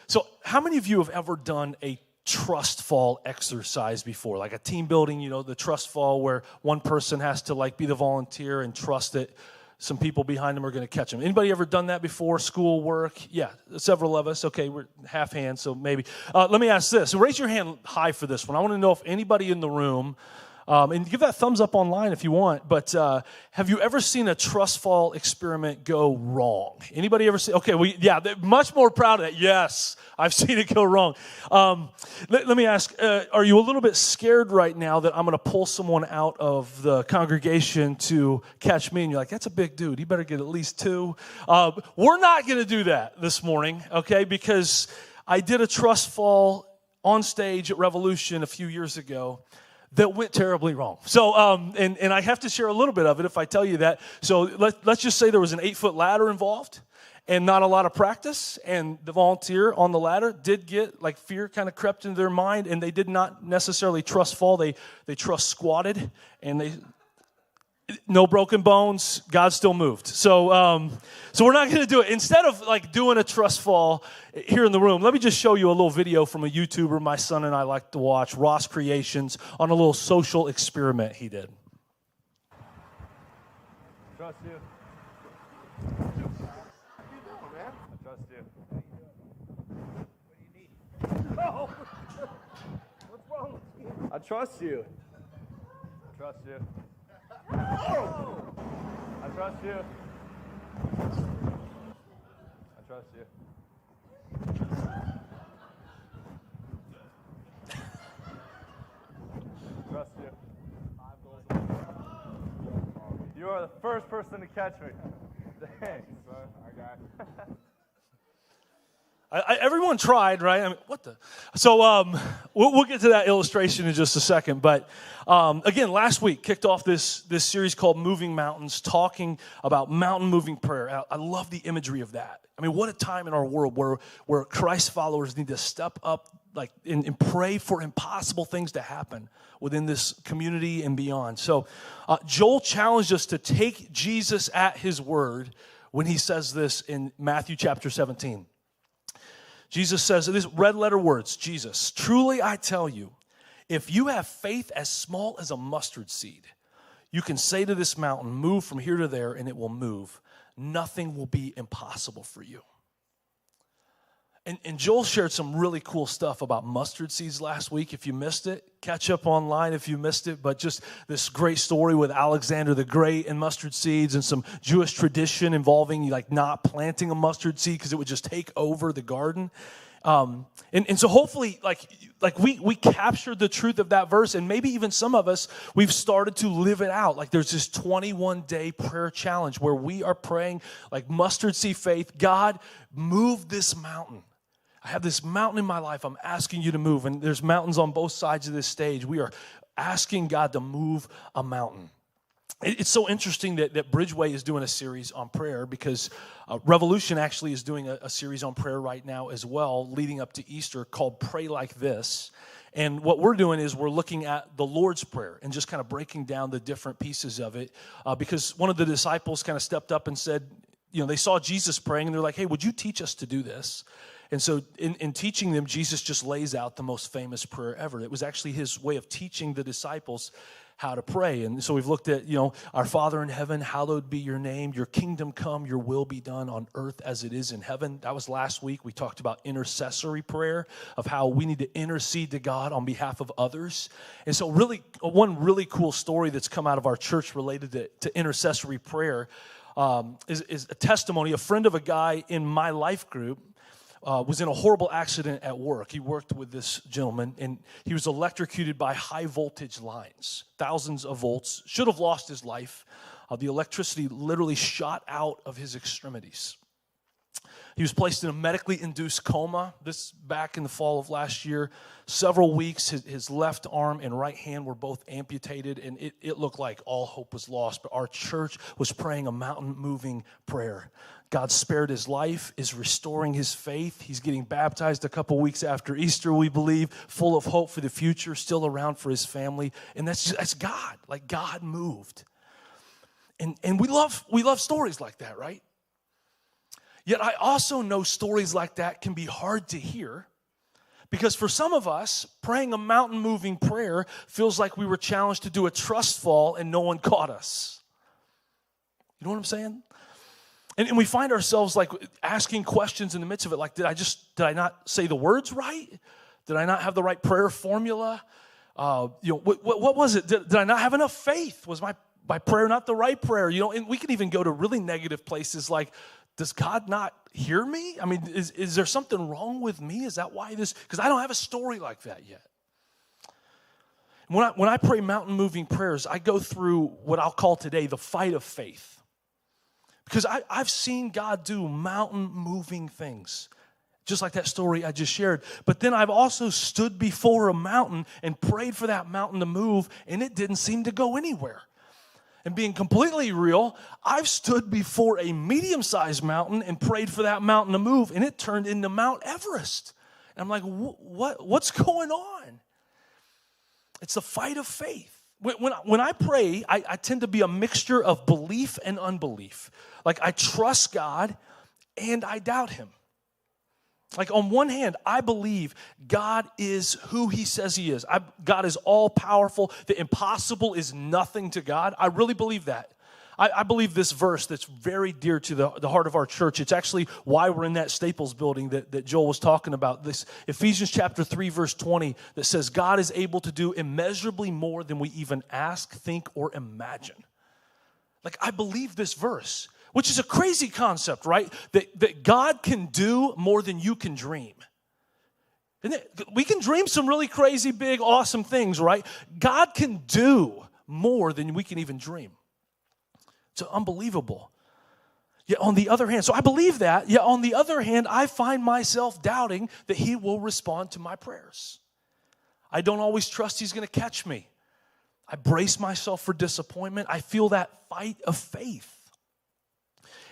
So how many of you have ever done a trust fall exercise before? Like a team building, the trust fall where one person has to like be the volunteer and trust that some people behind them are going to catch them. Anybody ever done that before? School, work? Yeah, several of us. Okay, we're half hands, so maybe. Let me ask this. So raise your hand high for this one. I want to know if anybody in the room, and give that thumbs up online if you want, but have you ever seen a trust fall experiment go wrong? Anybody ever see? Okay, yeah, they're much more proud of that. Yes, I've seen it go wrong. Let me ask, are you a little bit scared right now that I'm going to pull someone out of the congregation to catch me? And you're like, that's a big dude. He better get at least 2. We're not going to do that this morning, okay, because I did a trust fall on stage at Revolution a few years ago that went terribly wrong. So, and I have to share a little bit of it if I tell you that. So let's just say there was an 8-foot ladder involved and not a lot of practice. And the volunteer on the ladder did get, like, fear kind of crept into their mind, and they did not necessarily trust fall. They trust squatted, and no broken bones. God still moved. So we're not going to do it. Instead of like doing a trust fall here in the room, let me just show you a little video from a YouTuber my son and I like to watch, Ross Creations, on a little social experiment he did. Trust you. What do you know, man? I trust you. What do you need? No. What's wrong with you? I trust you. I trust you. I trust you. I trust you. I trust you. You are the first person to catch me. Thanks, son. I got it. Everyone tried, right? I mean, what the? So we'll get to that illustration in just a second. But again, last week kicked off this series called Moving Mountains, talking about mountain moving prayer. I love the imagery of that. I mean, what a time in our world where Christ followers need to step up, like, and pray for impossible things to happen within this community and beyond. So Joel challenged us to take Jesus at his word when he says this in Matthew chapter 17. Jesus says, these red letter words, Jesus, truly I tell you, if you have faith as small as a mustard seed, you can say to this mountain, move from here to there, and it will move. Nothing will be impossible for you. And Joel shared some really cool stuff about mustard seeds last week. If you missed it, catch up online if you missed it. But just this great story with Alexander the Great and mustard seeds, and some Jewish tradition involving like not planting a mustard seed because it would just take over the garden. And so hopefully like we captured the truth of that verse, and maybe even some of us, we've started to live it out. Like there's this 21-day prayer challenge where we are praying like mustard seed faith. God, move this mountain. I have this mountain in my life I'm asking you to move. And there's mountains on both sides of this stage. We are asking God to move a mountain. It's so interesting that Bridgeway is doing a series on prayer, because Revolution actually is doing a series on prayer right now as well, leading up to Easter, called Pray Like This. And what we're doing is we're looking at the Lord's Prayer and just kind of breaking down the different pieces of it, because one of the disciples kind of stepped up and said, they saw Jesus praying, and they're like, hey, would you teach us to do this? And so in teaching them, Jesus just lays out the most famous prayer ever. It was actually his way of teaching the disciples how to pray. And so we've looked at, our Father in heaven, hallowed be your name, your kingdom come, your will be done on earth as it is in heaven. That was last week. We talked about intercessory prayer, of how we need to intercede to God on behalf of others. And so one really cool story that's come out of our church related to intercessory prayer is a testimony. A friend of a guy in my life group was in a horrible accident at work. He worked with this gentleman, and he was electrocuted by high voltage lines, thousands of volts, should have lost his life. The electricity literally shot out of his extremities. He was placed in a medically induced coma, this back in the fall of last year. Several weeks, his left arm and right hand were both amputated, and it looked like all hope was lost. But our church was praying a mountain-moving prayer. God spared his life, is restoring his faith. He's getting baptized a couple weeks after Easter, we believe, full of hope for the future, still around for his family. And that's God. Like, God moved. And we love stories like that, right? Yet I also know stories like that can be hard to hear, because for some of us, praying a mountain-moving prayer feels like we were challenged to do a trust fall and no one caught us. You know what I'm saying? And we find ourselves like asking questions in the midst of it, like, did I not say the words right? Did I not have the right prayer formula? What was it? Did I not have enough faith? Was my prayer not the right prayer? And we can even go to really negative places like, does God not hear me? I mean, is there something wrong with me? Is that why this? Because I don't have a story like that yet. When I pray mountain-moving prayers, I go through what I'll call today the fight of faith. Because I've seen God do mountain-moving things, just like that story I just shared. But then I've also stood before a mountain and prayed for that mountain to move, and it didn't seem to go anywhere. And being completely real, I've stood before a medium-sized mountain and prayed for that mountain to move, and it turned into Mount Everest. And I'm like, what's going on? It's a fight of faith. When I pray, I tend to be a mixture of belief and unbelief. Like, I trust God and I doubt him. Like, on one hand, I believe God is who he says he is. God is all-powerful. The impossible is nothing to God. I really believe that. I believe this verse that's very dear to the heart of our church. It's actually why we're in that Staples building that Joel was talking about. This Ephesians chapter 3, verse 20, that says, God is able to do immeasurably more than we even ask, think, or imagine. Like, I believe this verse, which is a crazy concept, right? That God can do more than you can dream. We can dream some really crazy, big, awesome things, right? God can do more than we can even dream. It's unbelievable. Yet on the other hand, so I believe that, yet on the other hand, I find myself doubting that he will respond to my prayers. I don't always trust he's going to catch me. I brace myself for disappointment. I feel that fight of faith.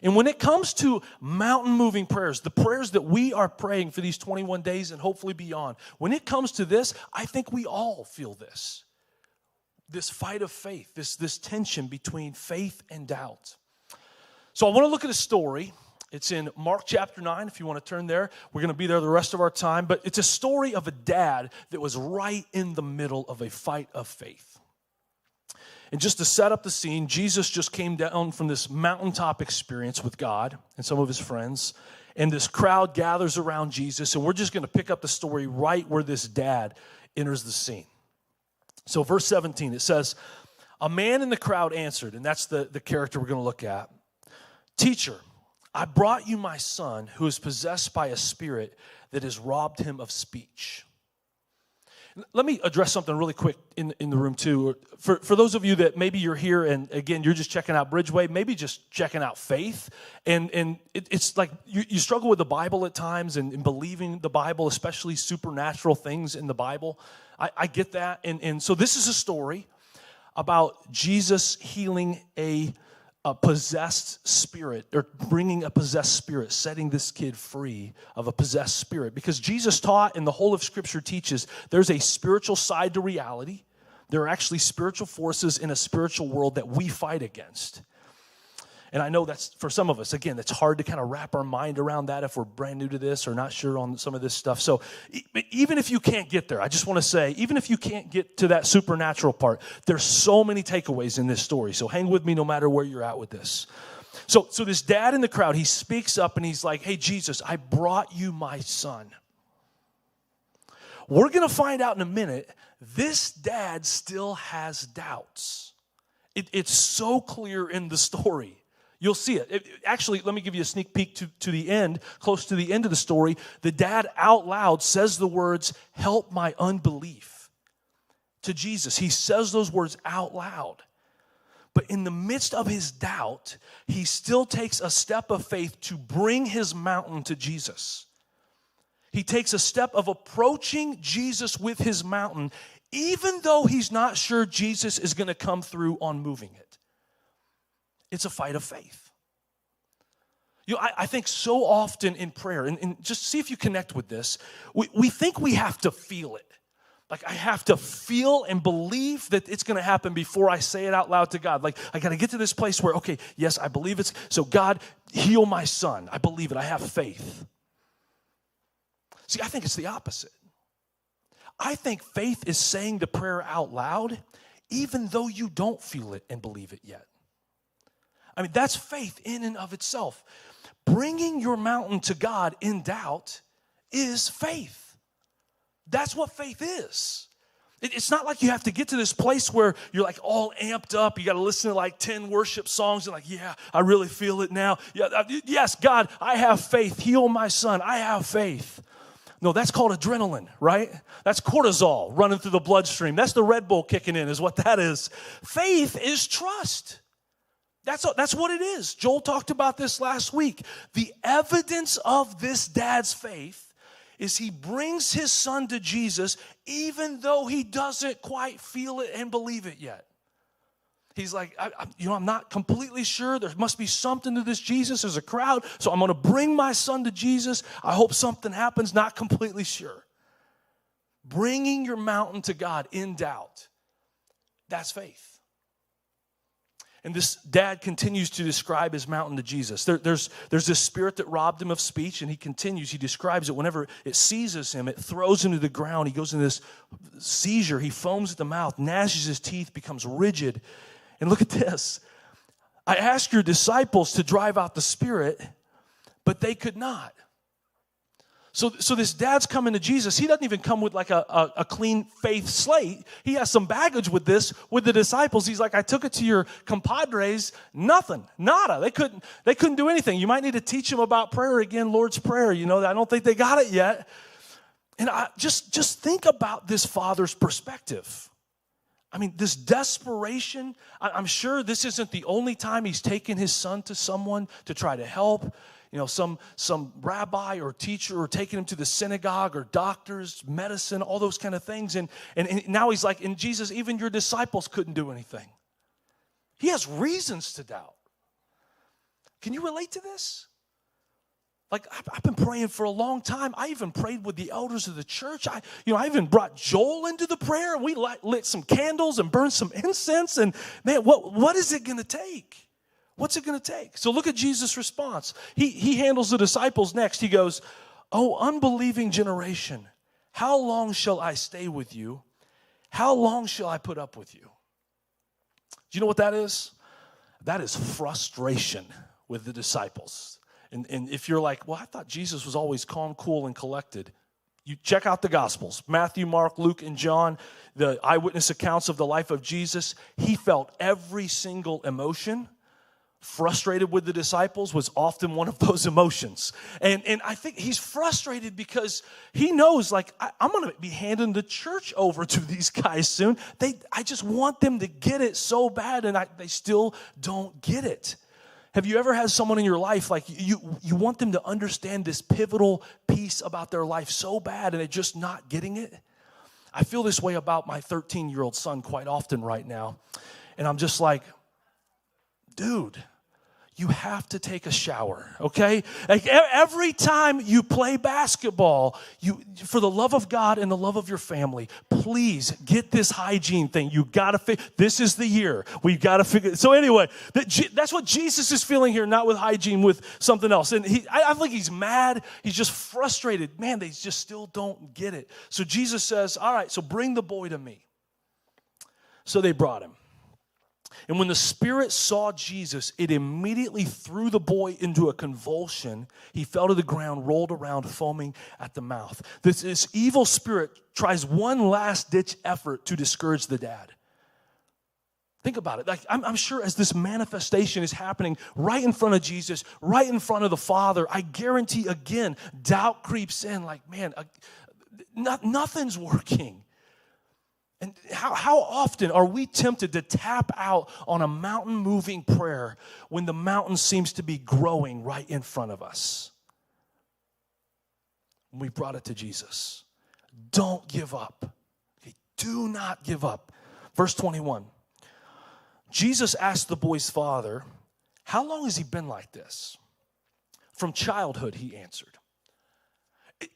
And when it comes to mountain-moving prayers, the prayers that we are praying for these 21 days and hopefully beyond, when it comes to this, I think we all feel this fight of faith, this tension between faith and doubt. So I want to look at a story. It's in Mark chapter 9, if you want to turn there. We're going to be there the rest of our time. But it's a story of a dad that was right in the middle of a fight of faith. And just to set up the scene, Jesus just came down from this mountaintop experience with God and some of his friends. And this crowd gathers around Jesus. And we're just going to pick up the story right where this dad enters the scene. So verse 17, it says, a man in the crowd answered, and that's the character we're going to look at. Teacher, I brought you my son who is possessed by a spirit that has robbed him of speech. Let me address something really quick in the room too. For those of you that maybe you're here and again, you're just checking out Bridgeway, maybe just checking out faith. And it's like you struggle with the Bible at times and believing the Bible, especially supernatural things in the Bible. I get that. And so this is a story about Jesus healing a possessed spirit, or bringing a possessed spirit, setting this kid free of a possessed spirit. Because Jesus taught, and the whole of Scripture teaches, there's a spiritual side to reality. There are actually spiritual forces in a spiritual world that we fight against. And I know that's, for some of us, again, it's hard to kind of wrap our mind around that if we're brand new to this or not sure on some of this stuff. So even if you can't get there, I just want to say, even if you can't get to that supernatural part, there's so many takeaways in this story. So hang with me no matter where you're at with this. So this dad in the crowd, he speaks up and he's like, hey, Jesus, I brought you my son. We're going to find out in a minute, this dad still has doubts. It's so clear in the story. You'll see it. Actually, let me give you a sneak peek to the end, close to the end of the story. The dad out loud says the words, help my unbelief, to Jesus. He says those words out loud. But in the midst of his doubt, he still takes a step of faith to bring his mountain to Jesus. He takes a step of approaching Jesus with his mountain, even though he's not sure Jesus is going to come through on moving it. It's a fight of faith. You know, I think so often in prayer, and just see if you connect with this, we think we have to feel it. Like, I have to feel and believe that it's going to happen before I say it out loud to God. Like, I got to get to this place where, okay, yes, I believe it's, so God, heal my son. I believe it. I have faith. See, I think it's the opposite. I think faith is saying the prayer out loud, even though you don't feel it and believe it yet. I mean, that's faith in and of itself. Bringing your mountain to God in doubt is faith. That's what faith is. It's not like you have to get to this place where you're like all amped up. You got to listen to like 10 worship songs and like, yeah, I really feel it now. Yeah, yes, God, I have faith. Heal my son. I have faith. No, that's called adrenaline, right? That's cortisol running through the bloodstream. That's the Red Bull kicking in is what that is. Faith is trust. That's what it is. Joel talked about this last week. The evidence of this dad's faith is he brings his son to Jesus even though he doesn't quite feel it and believe it yet. He's like, I'm not completely sure. There must be something to this Jesus. There's a crowd, so I'm going to bring my son to Jesus. I hope something happens, not completely sure. Bringing your mountain to God in doubt, that's faith. And this dad continues to describe his mountain to Jesus. There's this spirit that robbed him of speech, and he continues. He describes it. Whenever it seizes him, it throws him to the ground. He goes into this seizure. He foams at the mouth, gnashes his teeth, becomes rigid. And look at this. I asked your disciples to drive out the spirit, but they could not. So this dad's coming to Jesus. He doesn't even come with like a clean faith slate. He has some baggage with this, with the disciples. He's like, I took it to your compadres. Nothing, nada. They couldn't do anything. You might need to teach them about prayer again, Lord's Prayer. You know, I don't think they got it yet. And I just think about this father's perspective. I mean, this desperation. I'm sure this isn't the only time he's taken his son to someone to try to help. You know, some rabbi or teacher or taking him to the synagogue or doctors, medicine, all those kind of things. And now he's like, and Jesus, even your disciples couldn't do anything. He has reasons to doubt. Can you relate to this? Like, I've been praying for a long time. I even prayed with the elders of the church. I even brought Joel into the prayer. We lit some candles and burned some incense. And man, what is it going to take? What's it going to take? So look at Jesus' response. He handles the disciples next. He goes, oh, unbelieving generation, how long shall I stay with you? How long shall I put up with you? Do you know what that is? That is frustration with the disciples. And if you're like, well, I thought Jesus was always calm, cool, and collected. You check out the Gospels, Matthew, Mark, Luke, and John, the eyewitness accounts of the life of Jesus. He felt every single emotion. Frustrated with the disciples was often one of those emotions. And I think he's frustrated because he knows, like, I'm going to be handing the church over to these guys soon. I just want them to get it so bad, and they still don't get it. Have you ever had someone in your life, like, you want them to understand this pivotal piece about their life so bad, and they're just not getting it? I feel this way about my 13-year-old son quite often right now. And I'm just like, dude, you have to take a shower, okay? Like every time you play basketball, for the love of God and the love of your family, please get this hygiene thing. You got to this is the year. We've got to figure. So anyway, that's what Jesus is feeling here, not with hygiene, with something else. And I think he's mad. He's just frustrated. Man, they just still don't get it. So Jesus says, all right, so bring the boy to me. So they brought him. And when the spirit saw Jesus, it immediately threw the boy into a convulsion. He fell to the ground, rolled around, foaming at the mouth. This evil spirit tries one last-ditch effort to discourage the dad. Think about it. Like, I'm sure as this manifestation is happening right in front of Jesus, right in front of the Father, I guarantee, again, doubt creeps in. Like, man, nothing's working. And how often are we tempted to tap out on a mountain-moving prayer when the mountain seems to be growing right in front of us? We brought it to Jesus. Don't give up. Okay, do not give up. Verse 21. Jesus asked the boy's father, how long has he been like this? From childhood, he answered.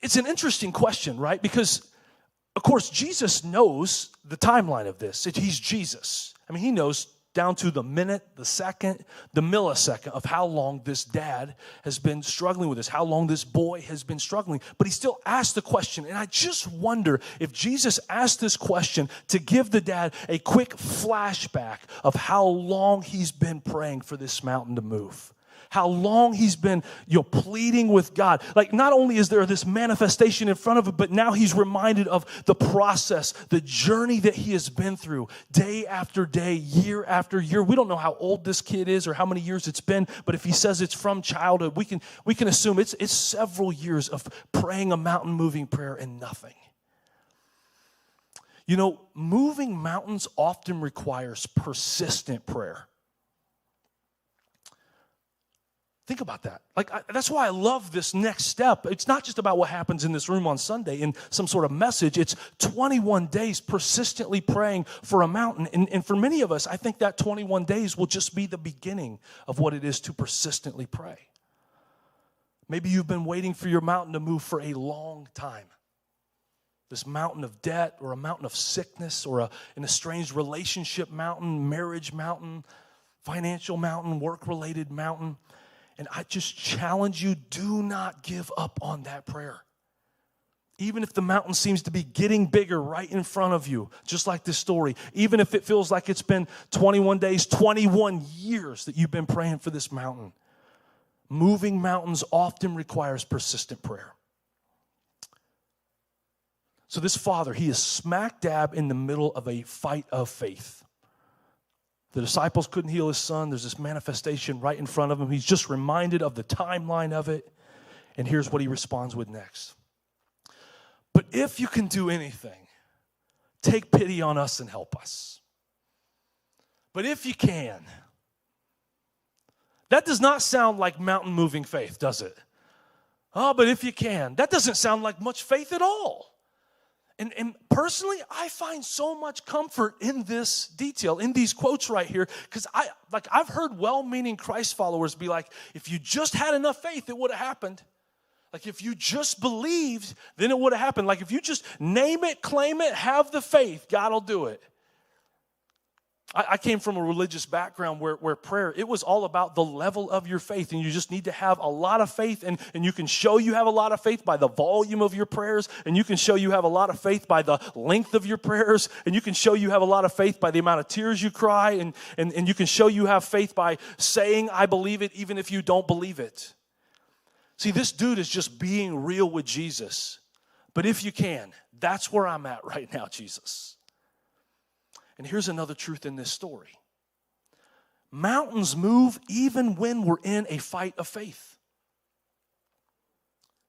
It's an interesting question, right? Because Of course, Jesus knows the timeline of this. He's Jesus. I mean, he knows down to the minute, the second, the millisecond of how long this dad has been struggling with this, how long this boy has been struggling. But he still asked the question, and I just wonder if Jesus asked this question to give the dad a quick flashback of how long he's been praying for this mountain to move. How long he's been, pleading with God. Like, not only is there this manifestation in front of him, but now he's reminded of the process, the journey that he has been through day after day, year after year. We don't know how old this kid is or how many years it's been, but if he says it's from childhood, we can assume it's several years of praying a mountain-moving prayer and nothing. Moving mountains often requires persistent prayer. Think about that. That's why I love this next step. It's not just about what happens in this room on Sunday in some sort of message. It's 21 days persistently praying for a mountain. And for many of us, I think that 21 days will just be the beginning of what it is to persistently pray. Maybe you've been waiting for your mountain to move for a long time. This mountain of debt or a mountain of sickness or an estranged relationship mountain, marriage mountain, financial mountain, work-related mountain. And I just challenge you, do not give up on that prayer. Even if the mountain seems to be getting bigger right in front of you, just like this story. Even if it feels like it's been 21 days, 21 years that you've been praying for this mountain. Moving mountains often requires persistent prayer. So this father, he is smack dab in the middle of a fight of faith. The disciples couldn't heal his son. There's this manifestation right in front of him. He's just reminded of the timeline of it. And here's what he responds with next. But if you can do anything, take pity on us and help us. But if you can. That does not sound like mountain-moving faith, does it? Oh, but if you can. That doesn't sound like much faith at all. And personally, I find so much comfort in this detail, in these quotes right here, because I've heard well-meaning Christ followers be like, if you just had enough faith, it would have happened. Like, if you just believed, then it would have happened. Like, if you just name it, claim it, have the faith, God will do it. I came from a religious background where prayer, it was all about the level of your faith, and you just need to have a lot of faith, and you can show you have a lot of faith by the volume of your prayers, and you can show you have a lot of faith by the length of your prayers, and you can show you have a lot of faith by the amount of tears you cry, and you can show you have faith by saying, I believe it, even if you don't believe it. See, this dude is just being real with Jesus. But if you can, that's where I'm at right now, Jesus. And here's another truth in this story. Mountains move even when we're in a fight of faith.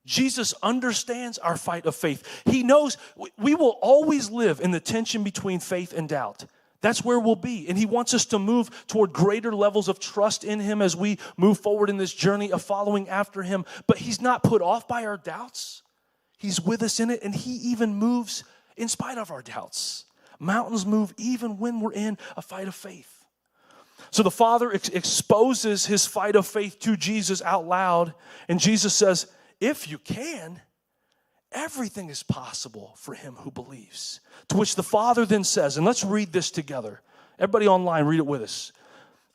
Jesus understands our fight of faith. He knows we will always live in the tension between faith and doubt. That's where we'll be. And he wants us to move toward greater levels of trust in him as we move forward in this journey of following after him. But he's not put off by our doubts. He's with us in it, and he even moves in spite of our doubts. Mountains move even when we're in a fight of faith. So the Father exposes his fight of faith to Jesus out loud, and Jesus says, if you can, everything is possible for him who believes. To which the Father then says, and let's read this together. Everybody online, read it with us.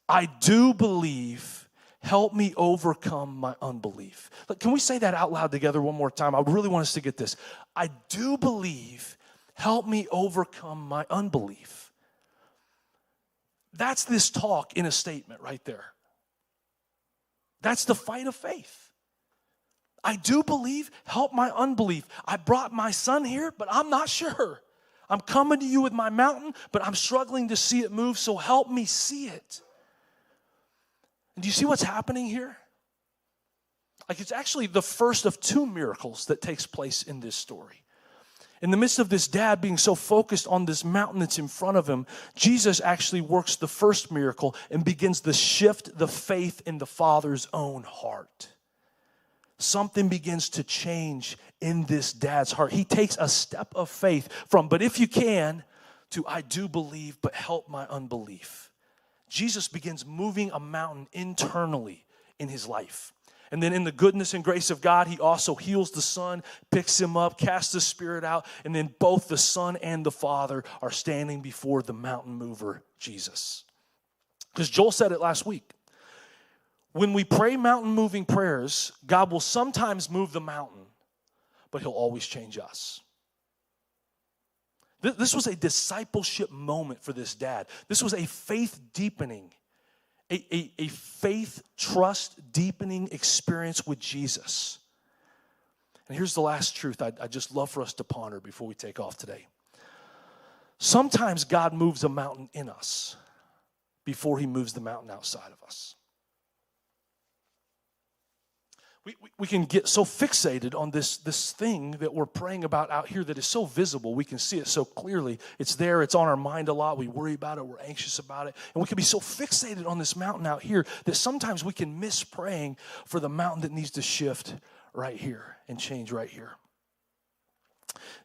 I do believe, help me overcome my unbelief. Look, can we say that out loud together one more time? I really want us to get this. I do believe, help me overcome my unbelief. That's this talk in a statement right there. That's the fight of faith. I do believe, help my unbelief. I brought my son here, but I'm not sure. I'm coming to you with my mountain, but I'm struggling to see it move, so help me see it. And do you see what's happening here? Like, it's actually the first of two miracles that takes place in this story. In the midst of this dad being so focused on this mountain that's in front of him, Jesus actually works the first miracle and begins to shift the faith in the Father's own heart. Something begins to change in this dad's heart. He takes a step of faith from, but if you can, to I do believe, but help my unbelief. Jesus begins moving a mountain internally in his life. And then in the goodness and grace of God, he also heals the son, picks him up, casts the spirit out, and then both the Son and the Father are standing before the mountain mover, Jesus. Because Joel said it last week. When we pray mountain moving prayers, God will sometimes move the mountain, but he'll always change us. This was a discipleship moment for this dad. This was a faith deepening, a faith trust deepening experience with Jesus. And here's the last truth I'd just love for us to ponder before we take off today. Sometimes God moves a mountain in us before he moves the mountain outside of us. We can get so fixated on this thing that we're praying about out here that is so visible. We can see it so clearly. It's there. It's on our mind a lot. We worry about it. We're anxious about it. And we can be so fixated on this mountain out here that sometimes we can miss praying for the mountain that needs to shift right here and change right here.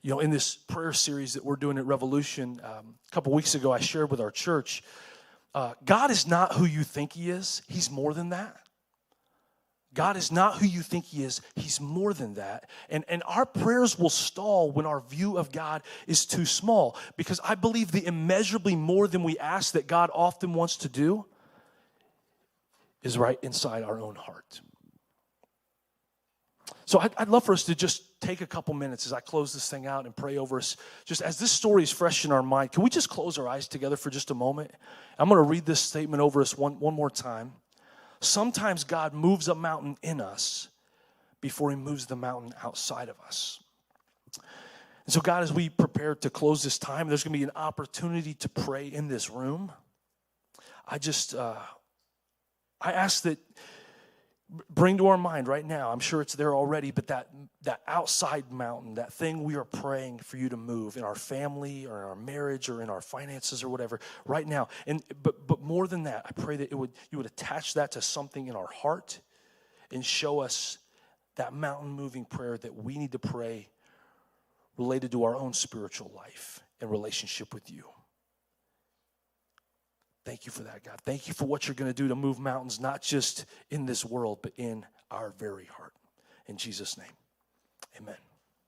You know, in this prayer series that we're doing at Revolution, a couple weeks ago I shared with our church, God is not who you think he is. He's more than that. God is not who you think he is. He's more than that. And our prayers will stall when our view of God is too small, because I believe the immeasurably more than we ask that God often wants to do is right inside our own heart. So I'd love for us to just take a couple minutes as I close this thing out and pray over us. Just as this story is fresh in our mind, can we just close our eyes together for just a moment? I'm going to read this statement over us one more time. Sometimes God moves a mountain in us before he moves the mountain outside of us. And so, God, as we prepare to close this time, there's going to be an opportunity to pray in this room. I ask that, bring to our mind right now, I'm sure it's there already, but that outside mountain, that thing we are praying for you to move in our family or in our marriage or in our finances or whatever, right now. But more than that, I pray that you would attach that to something in our heart and show us that mountain moving prayer that we need to pray related to our own spiritual life and relationship with you. Thank you for that, God. Thank you for what you're going to do to move mountains, not just in this world, but in our very heart. In Jesus' name, amen.